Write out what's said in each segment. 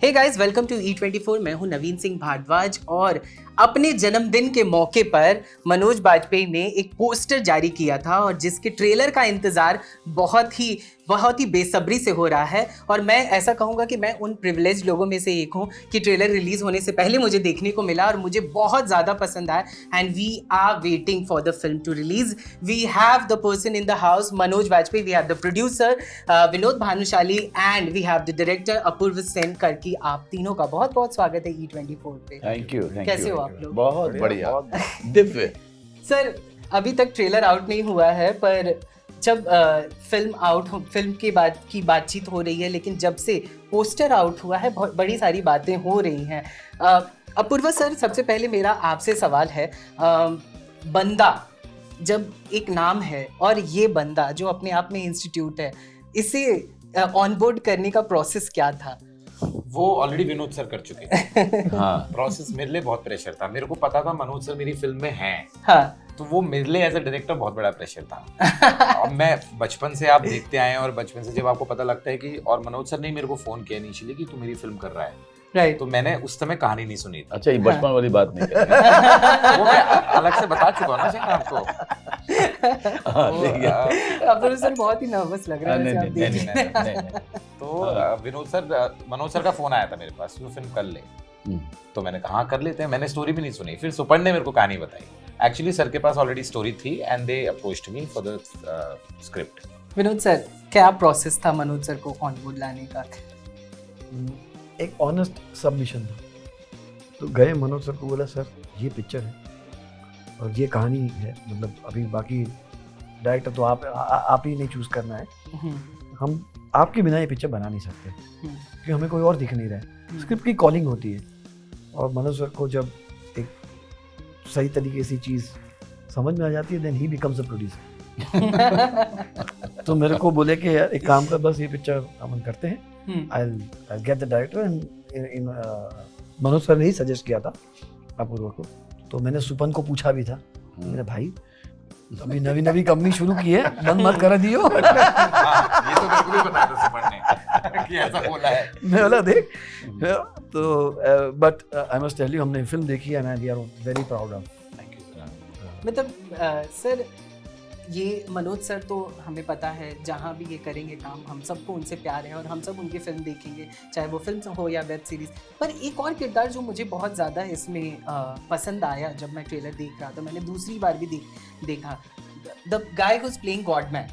Hey guys, welcome to E24। मैं हूं नवीन सिंह भारद्वाज और अपने जन्मदिन के मौके पर मनोज बाजपेयी ने एक पोस्टर जारी किया था और जिसके ट्रेलर का इंतजार बहुत ही बेसब्री से हो रहा है। और मैं ऐसा कहूंगा कि मैं उन प्रिविलेज लोगों में से एक हूं कि ट्रेलर रिलीज होने से पहले मुझे देखने को मिला और मुझे बहुत ज़्यादा पसंद आया। And we are waiting for the film to release. We have the person in the house, Manoj Bajpayee. We have the producer Vinod Bhanushali and we have the director Apoorv Singh Karki. आप तीनों का बहुत बहुत स्वागत है E24 पे। Thank you. कैसे हो आप लोग? बहुत बढ़िया, दिव्य। सर, अभी तक ट्रेलर आउट नहीं हुआ है, पर जब फिल्म के बाद की बातचीत हो रही है, लेकिन जब से पोस्टर आउट हुआ है बहुत बड़ी सारी बातें हो रही हैं। अपूर्वा सर, सबसे पहले मेरा आपसे सवाल है, बंदा जब एक नाम है और ये बंदा जो अपने आप में इंस्टीट्यूट है, इसे ऑनबोर्ड करने का प्रोसेस क्या था? वो ऑलरेडी विनोद सर कर चुके हैं। हाँ, प्रोसेस मेरे लिए बहुत प्रेशर था। मेरे को पता था मनोज सर मेरी फिल्म में हैं। हाँ। तो वो मेरे लिए एज अ डायरेक्टर बहुत बड़ा प्रेशर था। और मैं बचपन से आप देखते आए हैं और बचपन से जब आपको पता लगता है कि, और मनोज सर ने मेरे को फोन किया इनिशियली कि तू मेरी फिल्म कर रहा है, राइट। तो मैंने उस समय कहानी नहीं सुनी थी। अच्छा, ये बचपन वाली बात नहीं कर रहे। वो मैं अलग से बता चुका हूँ ना शायद आपको। अपूर्व सर बहुत ही नर्वस लग रहा है। नहीं। तो मनोज सर का फोन आया था मेरे पास, वो फिल्म कर ले। तो मैंने कहा कर लेते हैं। मैंने स्टोरी भी नहीं सुनी, फिर सुपन ने मेरे को कहानी बताई। एक्चुअली सर के पास ऑलरेडी स्टोरी थी and they approached me for the script. Vinod sir, क्या प्रोसेस था मनोज सर को ऑन बोर्ड लाने का? एक ऑनेस्ट सबमिशन था। तो गए मनोज सर को, बोला सर ये पिक्चर है और ये कहानी है, मतलब अभी बाकी डायरेक्टर तो आप ही नहीं चूज करना है, हम आपके बिना ये पिक्चर बना नहीं सकते क्योंकि हमें कोई और दिख नहीं रहा है। स्क्रिप्ट की कॉलिंग होती है और मनोज सर को जब एक सही तरीके से चीज़ समझ में आ जाती है, then he becomes a producer. तो मेरे को बोले कि यार एक काम कर, बस ये पिक्चर हम करते हैं, I'll get the director and Manoj sir ने ही सजेस्ट किया था अपूर्व को। तो मैंने सुपन को पूछा भी था, मेरे भाई अभी नवी कंपनी शुरू की है, बंद मत कर दियो। ये तो मेरे को भी बताया था सुपन ने कि ऐसा बोला है। मैं बोला देख, तो but I must tell you, हमने फिल्म देखी है and we are very proud of. Thank you. मतलब सर, ये मनोज सर तो हमें पता है जहाँ भी ये करेंगे काम, हम सबको उनसे प्यार है और हम सब उनकी फिल्म देखेंगे, चाहे वो फिल्म हो या वेब सीरीज। पर एक और किरदार जो मुझे बहुत ज़्यादा इसमें पसंद आया, जब मैं ट्रेलर देख रहा था, मैंने दूसरी बार भी देखा, the guy who is playing godman.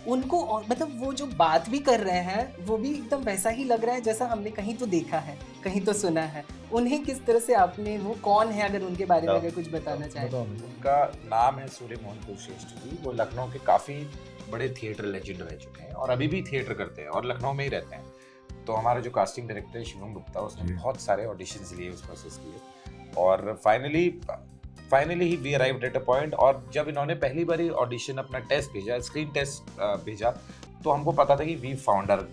उनको, और मतलब वो जो बात भी कर रहे हैं वो भी एकदम वैसा ही लग रहा है जैसा हमने कहीं तो देखा है, कहीं तो सुना है। उन्हें किस तरह से आपने, वो कौन है, अगर उनके बारे में अगर कुछ बताना चाहें? उनका नाम है सूर्य मोहन कुलश्रेष्ठ जी। वो लखनऊ के काफ़ी बड़े थिएटर लेजेंड रह चुके हैं और अभी भी थिएटर करते हैं और लखनऊ में ही रहते हैं। तो हमारा जो कास्टिंग डायरेक्टर है शिवम गुप्ता, उसने बहुत सारे ऑडिशंस लिए उस प्रोसेस के लिए और फाइनली ही we arrived at a point. और जब इन्होंने पहली बार ऑडिशन अपना टेस्ट भेजा, स्क्रीन टेस्ट भेजा, तो हमको पता था कि वी फाउंड आवर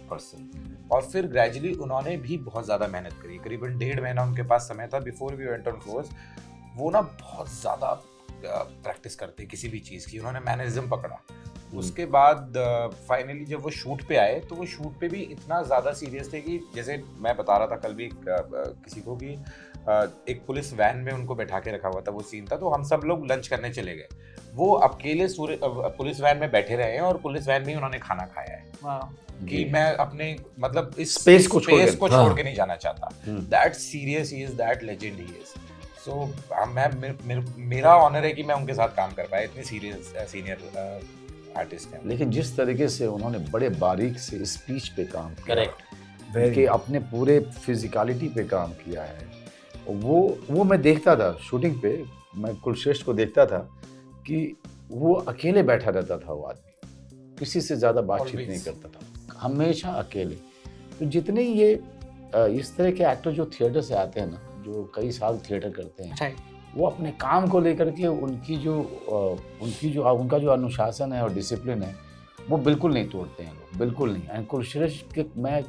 पर्सन। और फिर ग्रेजुअली उन्होंने भी बहुत ज़्यादा मेहनत करी, करीबन 1.5 महीना उनके पास समय था before we went on floors. वो ना बहुत ज़्यादा प्रैक्टिस करते किसी भी चीज़ की, उन्होंने मैनरिज्म पकड़ा। उसके बाद फाइनली जब वो शूट पे आए तो वो शूट पे भी इतना ज़्यादा सीरियस थे कि, जैसे मैं बता रहा था कल भी किसी को, कि एक पुलिस वैन में उनको बैठा के रखा हुआ था, वो सीन था। तो हम सब लोग लंच करने चले गए, वो अकेले पुलिस वैन में बैठे रहे हैं और पुलिस वैन में ही उन्होंने खाना खाया है। कि मैं अपने, मतलब इस स्पेस को छोड़ के नहीं जाना चाहता। That serious he is, that legend he is. So मेरा ऑनर है कि मैं उनके साथ काम कर पाया, इतने सीनियर आर्टिस्ट हैं। लेकिन जिस तरीके से उन्होंने बड़े बारीक से स्पीच पे काम किया, करेक्ट, कि अपने पूरे फिजिकलिटी पे काम किया है, वो मैं देखता था शूटिंग पे। मैं कुलश्रेष्ठ को देखता था कि वो अकेले बैठा रहता था, वो आदमी किसी से ज़्यादा बातचीत नहीं करता था, हमेशा अकेले। तो जितने ये इस तरह के एक्टर जो थिएटर से आते हैं ना, जो कई साल थिएटर करते हैं, वो अपने काम को लेकर के उनका जो अनुशासन है और डिसिप्लिन है, वो बिल्कुल नहीं तोड़ते हैं लोग, बिल्कुल नहीं। एंड कुलश्रेष्ठ के मैं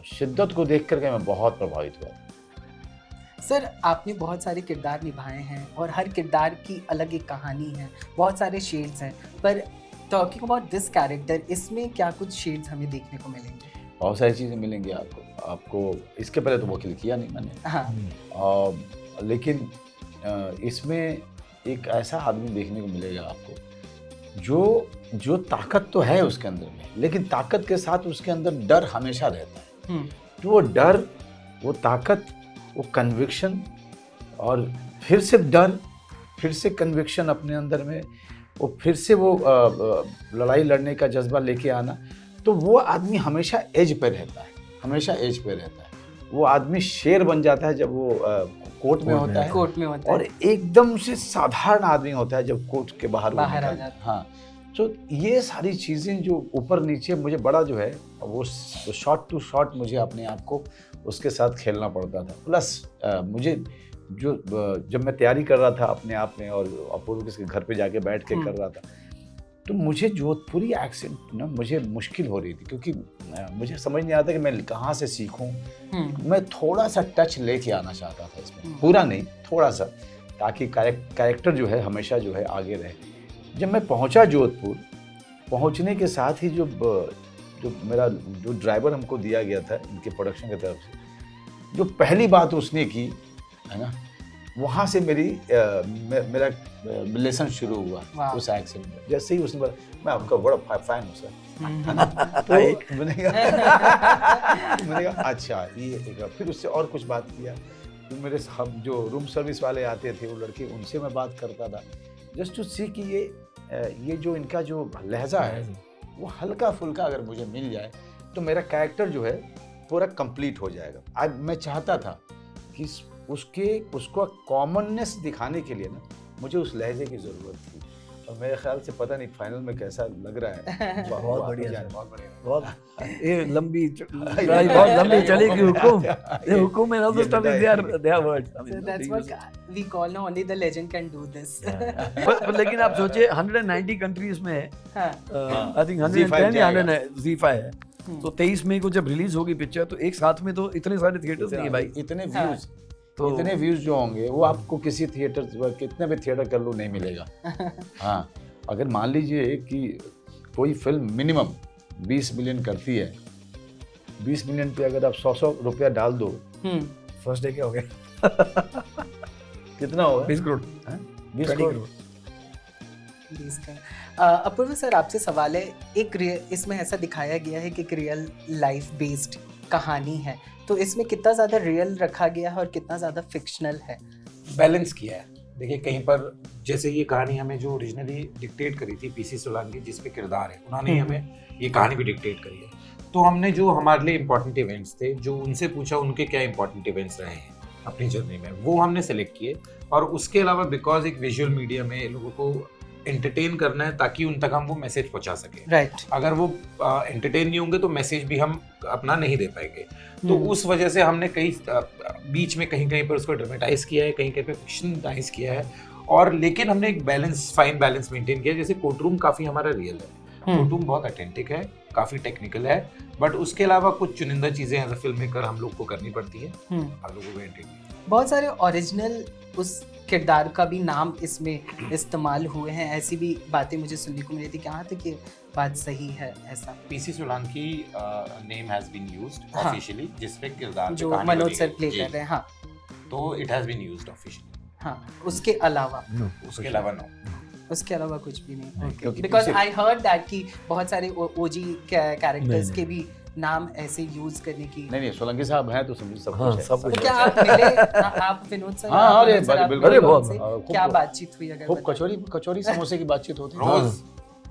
शिद्दत को देख करके मैं बहुत प्रभावित हुआ। सर, आपने बहुत सारे किरदार निभाए हैं और हर किरदार की अलग एक कहानी है, बहुत सारे शेड्स हैं, पर टॉकिंग अबाउट दिस कैरेक्टर, इसमें क्या कुछ शेड्स हमें देखने को मिलेंगे? बहुत सारी चीज़ें मिलेंगी आपको इसके पहले तो वकील किया नहीं मैंने। हाँ लेकिन इसमें एक ऐसा आदमी देखने को मिलेगा आपको जो ताकत तो है उसके अंदर में, लेकिन ताकत के साथ उसके अंदर डर हमेशा रहता है। तो वो डर, वो ताकत, वो कन्विक्शन, और फिर से डर, फिर से कन्विक्शन अपने अंदर में, वो फिर से वो लड़ाई लड़ने का जज्बा लेके आना, तो वो आदमी हमेशा एज पे रहता है, हमेशा एज पे रहता है। वो आदमी शेर बन जाता है जब वो कोर्ट में होता है, कोर्ट में होता और है, एकदम से साधारण आदमी होता है जब कोर्ट के बाहर बाहर आ निकलता है। जाता है। हाँ, तो ये सारी चीज़ें जो ऊपर नीचे मुझे बड़ा जो है वो शॉट टू शॉट मुझे अपने आप को उसके साथ खेलना पड़ता था। प्लस मुझे जब मैं तैयारी कर रहा था अपने आप में और अपूर्व के घर पे जाके बैठ के कर रहा था, तो मुझे जोधपुरी एक्सेंट ना मुझे मुश्किल हो रही थी, क्योंकि मुझे समझ नहीं आता कि मैं कहाँ से सीखूं। मैं थोड़ा सा टच लेके आना चाहता था इसमें, पूरा नहीं, थोड़ा सा, ताकि कैरेक्टर जो है हमेशा जो है आगे रहे। जब मैं पहुंचा जोधपुर, पहुंचने के साथ ही जो मेरा ड्राइवर हमको दिया गया था इनके प्रोडक्शन की तरफ से, जो पहली बात उसने की है ना, वहाँ से मेरा रिलेशन शुरू हुआ उस एक्सेंट में। जैसे ही उसने बोला मैं आपका बड़ा फैन हूँ सर, तो मैंने कहा अच्छा ये। फिर उससे और कुछ बात किया, तो मेरे हम जो रूम सर्विस वाले आते थे वो लड़के, उनसे मैं बात करता था, जस्ट टू सी कि ये जो इनका जो लहजा है वो हल्का फुल्का अगर मुझे मिल जाए तो मेरा कैरेक्टर जो है पूरा कंप्लीट हो जाएगा। आज मैं चाहता था कि उसको कॉमननेस दिखाने के लिए ना मुझे उस लहजे की ज़रूरत थी, और मेरे ख्याल से पता नहीं फाइनल में कैसा लग रहा है। बहुत बढ़िया, बहुत बढ़िया। बहुत ये लंबी लड़ाई बहुत लंबी चलेगी। हुकुम, ये हुकुम है ना, तो stuff is their words. So that's what we call now, only the legend can do this. पर लेकिन आप सोचिए 190 कंट्रीज में है, हाँ, आई थिंक 110 या 100 ZEE5 है, तो 23 मई को जब रिलीज होगी पिक्चर, तो एक साथ में तो इतने सारे थिएटर्स नहीं है भाई, इतने हाँ। व्यूज, तो इतने व्यूज जो होंगे वो आपको किसी थिएटर, कितने भी थिएटर कर लो नहीं मिलेगा। हाँ, अगर मान लीजिए कि कोई फिल्म मिनिमम 20 मिलियन करती है, 20 मिलियन पे अगर आप 100 रुपया डाल दो, फर्स्ट डे क्या हो गया, कितना होगा? 20 करोड़, 20 20 करोड़। करोड़। अपूर्व सर, आपसे सवाल है, इसमें ऐसा दिखाया गया है कि एक रियल लाइफ बेस्ड कहानी है, तो इसमें कितना ज़्यादा रियल रखा गया है और कितना ज़्यादा फिक्शनल है? बैलेंस किया है। देखिए कहीं पर जैसे ये कहानी हमें जो ओरिजिनली डिक्टेट करी थी पीसी सोलंकी, जिसपे किरदार है, उन्होंने ही हमें ये कहानी भी डिक्टेट करी है। तो हमने जो हमारे लिए इम्पोर्टेंट इवेंट्स थे, जो उनसे पूछा उनके क्या इम्पोर्टेंट इवेंट्स रहे हैं अपनी जर्नी में, वो हमने सेलेक्ट किए। और उसके अलावा बिकॉज एक विजुअल मीडिया में लोगों को एंटरटेन करना है ताकि उन तक हम वो मैसेज पहुंचा सके। राइट। अगर वो एंटरटेन नहीं होंगे तो मैसेज भी हम अपना नहीं दे पाएंगे। तो उस वजह से हमने कई बीच में कहीं कहीं पर उसको ड्रामेटाइज किया है, कहीं कहीं पर फिक्शनलाइज किया है, और लेकिन हमने एक बैलेंस, फाइन बैलेंस मेंटेन किया। जैसे कोर्टरूम काफी हमारा रियल है, कोर्टरूम बहुत ऑथेंटिक है, काफी टेक्निकल है, बट उसके अलावा कुछ चुनिंदा चीजें एज अ फिल्म मेकर हम लोग को करनी पड़ती है, हम लोगों को एंटरटेन। बहुत सारे ओरिजिनल उस किरदार का भी नाम इसमें इस्तेमाल हुए हैं, ऐसी भी बातें मुझे सुनने को मिली थी, कहाँ तक ये बात सही है? ऐसा PC Solanki name has been used हाँ। ऑफिशियली, जिस पे किरदार पे जो कहानी मनोज बनी सर है। प्ले जी। कर रहे हैं। हाँ तो it has been used officially. हाँ, उसके अलावा उसके अलावा नो। उसके अलावा कुछ भी नहीं। क्योंकि बिकॉज पीछे- आई हर्ड दैट कि बहुत सारे ओजी कैरेक्टर्स नहीं, के भी नाम ऐसे यूज करने की। नहीं सोलंकी साहब हैं तो समझ सब हाँ, कुछ है। सब कुछ तो क्या आप मिले, आप विनोद सर? हाँ, आप अरे, विनोद सर, आप बिल्कुल, मिले बहुत, उनसे? खूब- क्या बातचीत हुई? अगर खूब बताएं। कचौरी समोसे की बातचीत होती है। रोज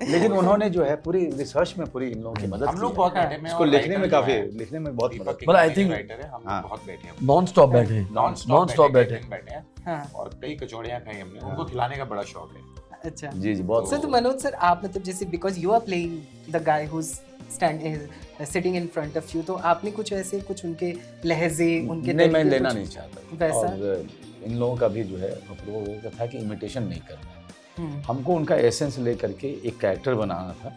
लेकिन उन्होंने जो है पूरी रिसर्च में पूरी इन लोगों की मदद हम लोग की बहुत है। बैठे में, इसको और लिखने में writer जो काफी, है, लिखने में बहुत दीपक मदद की But I कहानी think- के writer है, हम हाँ। लोग बहुत बैठे हैं, नॉन स्टॉप बैठे हैं, नॉन Non-stop बैठे। हैं, हाँ, और कई कचौड़ियां खाई हमने, उनको खिलाने का बड़ा शौक है। अच्छा। जी बहुत। सर, तो मनोज सर, आप मतलब जैसे because you are playing the guy who sitting in front of you, तो आपने कुछ ऐसे कुछ उनके लहजे, उनके नहीं, मैं तरीके लेना कुछ नहीं चाहता। वैसा? और इन लोगों का भी जो है अप्रूव था कि इमिटेशन नहीं करना है, हम्म, हमको उनका एसेंस ले करके एक कैरेक्टर बनाना था।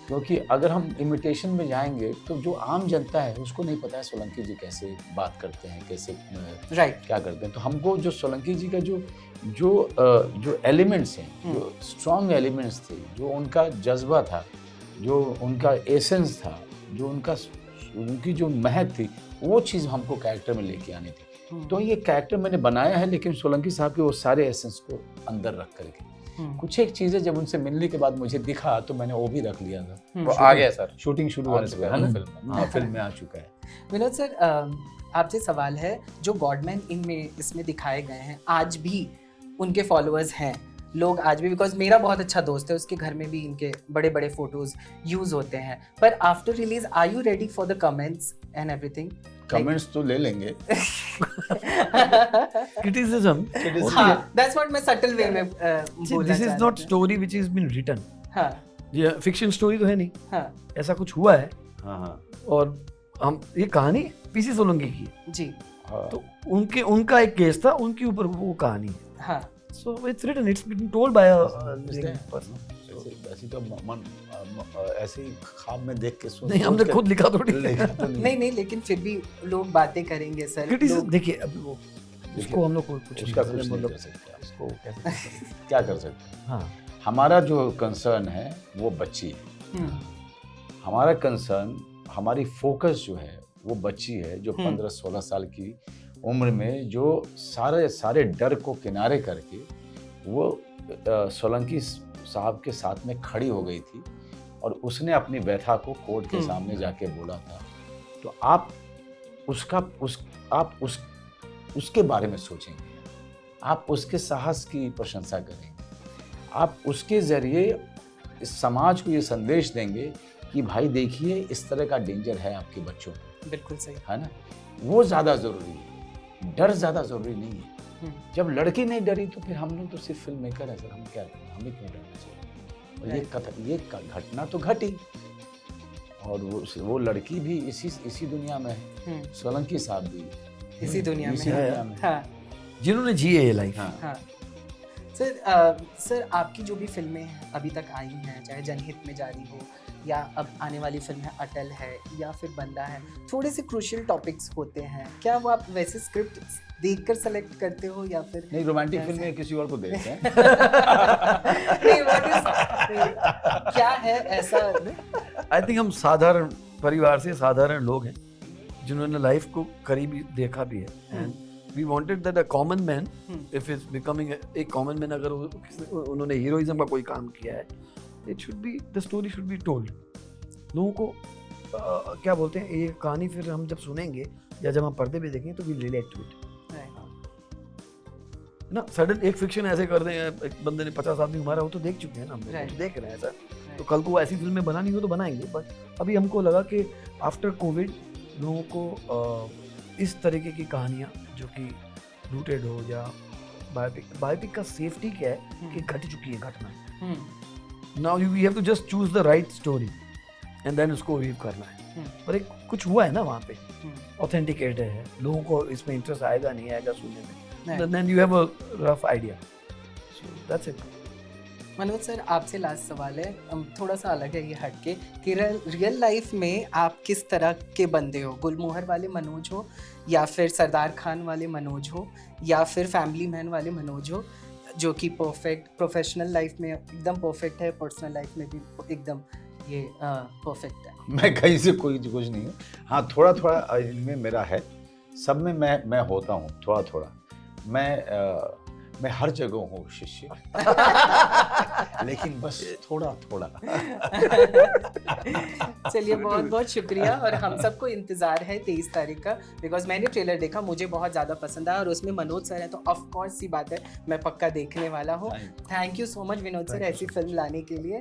क्योंकि अगर हम इमिटेशन में जाएंगे तो जो आम जनता है उसको नहीं पता है सोलंकी जी कैसे बात करते हैं, कैसे राइट। क्या करते हैं। तो हमको जो सोलंकी जी का जो एलिमेंट्स हैं, जो स्ट्रॉन्ग एलिमेंट्स थे, जो उनका जज्बा था, जो उनका एसेंस था, जो उनका उनकी जो महक थी वो चीज़ हमको कैरेक्टर में लेके आनी थी। तो ये कैरेक्टर मैंने बनाया है, लेकिन सोलंकी साहब के वो सारे एसेंस को अंदर रख करके कुछ एक चीज़ें जब उनसे मिलने के बाद मुझे दिखा तो मैंने वो भी रख लिया था। वो आ गया सर, शूटिंग शुरू होने से पहले फिल्म में। हाँ, फिल्म में आ चुका है। विनोद सर, आपसे सवाल है, जो गॉडमैन इनमें इसमें दिखाए गए हैं आज भी उनके फॉलोअर्स हैं लोग आज भी, बिकॉज मेरा बहुत अच्छा दोस्त है, उसके घर में भी इनके बड़े बड़े फोटोज यूज होते हैं, पर after release are you ready for the comments and everything? Comments तो ले लेंगे। क्रिटिसिज्म, हाँ, that's what मैं subtle way में बोलना दिस इज चाह नॉट रहा था। Story which is been written. हाँ ये फिक्शन स्टोरी तो है नहीं, हाँ ऐसा कुछ हुआ है। हाँ हाँ और हम ये कहानी पीसी सोलंकी की है, जी हाँ। तो उनका एक केस था, उनके ऊपर वो कहानी है। हाँ so it's written, it's been told by a person. ऐसी तो ऐसे ही ख्वाब में देख के नहीं, हमने खुद लिखा थोड़ी। नहीं नहीं, लेकिन फिर भी लोग बातें करेंगे सर। क्रिटिसिज्म देखिए, अभी वो उसको हम लोग को कुछ उसका नहीं कुछ नहीं मतलब कर सकते। उसको कैसे क्या कर सकते हैं? हाँ, हमारा जो कंसर्न है वो बच्ची है। हमारा कंसर्न, हमारी फोकस जो है वो बच्ची है, जो 15-16 साल की उम्र में जो सारे डर को किनारे करके वो सोलंकी साहब के साथ में खड़ी हो गई थी और उसने अपनी व्यथा को कोर्ट के सामने जाके बोला था। तो आप उसके बारे में सोचेंगे, आप उसके साहस की प्रशंसा करेंगे, आप उसके जरिए इस समाज को ये संदेश देंगे कि भाई देखिए इस तरह का डेंजर है आपके बच्चों को। बिल्कुल सही है ना, वो ज्यादा जरूरी है, डर ज्यादा जरूरी नहीं है। जब लड़की नहीं डरी तो फिर हम लोग तो सिर्फ फिल्म मेकर है सर, हम क्या करें, हमें क्यों डरना चाहिए? और ये घटना तो घटी और वो लड़की भी इसी दुनिया में है, सोलंकी साहब भी इसी दुनिया इसी में दुनिया में। हाँ जिन्होंने जिए ये लाइफ। हाँ। हाँ सर आपकी जो भी फिल्में अभी तक आई हैं, चाहे जनहित में जारी हो या अब आने वाली फिल्म है अटल है या फिर बंदा है, थोड़े से क्रूशियल टॉपिक्स होते हैं, क्या वो आप वैसे स्क्रिप्ट देखकर सेलेक्ट करते हो या फिर नहीं, रोमांटिक फिल्में किसी और को देखते हैं। नहीं, what is- क्या है ऐसा? आई थिंक हम साधारण परिवार से साधारण लोग हैं जिन्होंने लाइफ को करीबी देखा भी है। And we wanted that a common man, if is becoming एक कॉमन मैन, अगर उन्होंने हीरोइज्म का कोई काम किया है, it should be, the story should be told. लोगों को क्या बोलते हैं, ये कहानी फिर हम जब सुनेंगे या जब हम पर्दे पे देखेंगे तो वी रिलेट टू इट ना। सडन एक फिक्शन ऐसे कर दें, एक बंदे ने 50 आदमी मारा, वो तो देख चुके हैं ना, हम लोग तो देख रहे हैं सर। तो कल को ऐसी फिल्में बनानी हो तो बनाएंगे, बट अभी हमको लगा कि आफ्टर कोविड लोगों को इस तरीके की कहानियाँ जो कि रूटेड हो या बायोपिक का सेफ्टी क्या है कि घट चुकी है घटना, now we have to just choose the right story and then उसको वीव करना है। पर एक कुछ हुआ है ना वहाँ पे, ऑथेंटिकेटेड है, लोगों को इसमें इंटरेस्ट आएगा नहीं आएगा सुनने में, then you have a rough idea, so that's it. Manoj sir, आपसे लास्ट सवाल है, थोड़ा सा अलग है ये हटके, कि रियल लाइफ में आप किस तरह के बंदे हो? गुलमोहर वाले मनोज हो या फिर सरदार खान वाले मनोज हो या फिर फैमिली मैन वाले मनोज हो, जो कि परफेक्ट प्रोफेशनल लाइफ में एकदम परफेक्ट है, पर्सनल लाइफ में भी एकदम ये परफेक्ट है? मैं कहीं से कुछ नहीं हूँ। हाँ, थोड़ा थोड़ा इनमें मेरा है, सब में मैं होता हूँ थोड़ा थोड़ा। मैं हर जगह हूँ शिष्य, लेकिन बस थोड़ा थोड़ा। चलिए, बहुत बहुत शुक्रिया, और हम सबको इंतजार है 23 तारीख का, बिकॉज मैंने ट्रेलर देखा, मुझे बहुत ज़्यादा पसंद आया और उसमें मनोज सर है, तो ऑफ कोर्स सी बात है मैं पक्का देखने वाला हूँ। Thank you so much Vinod sir ऐसी फिल्म लाने के लिए।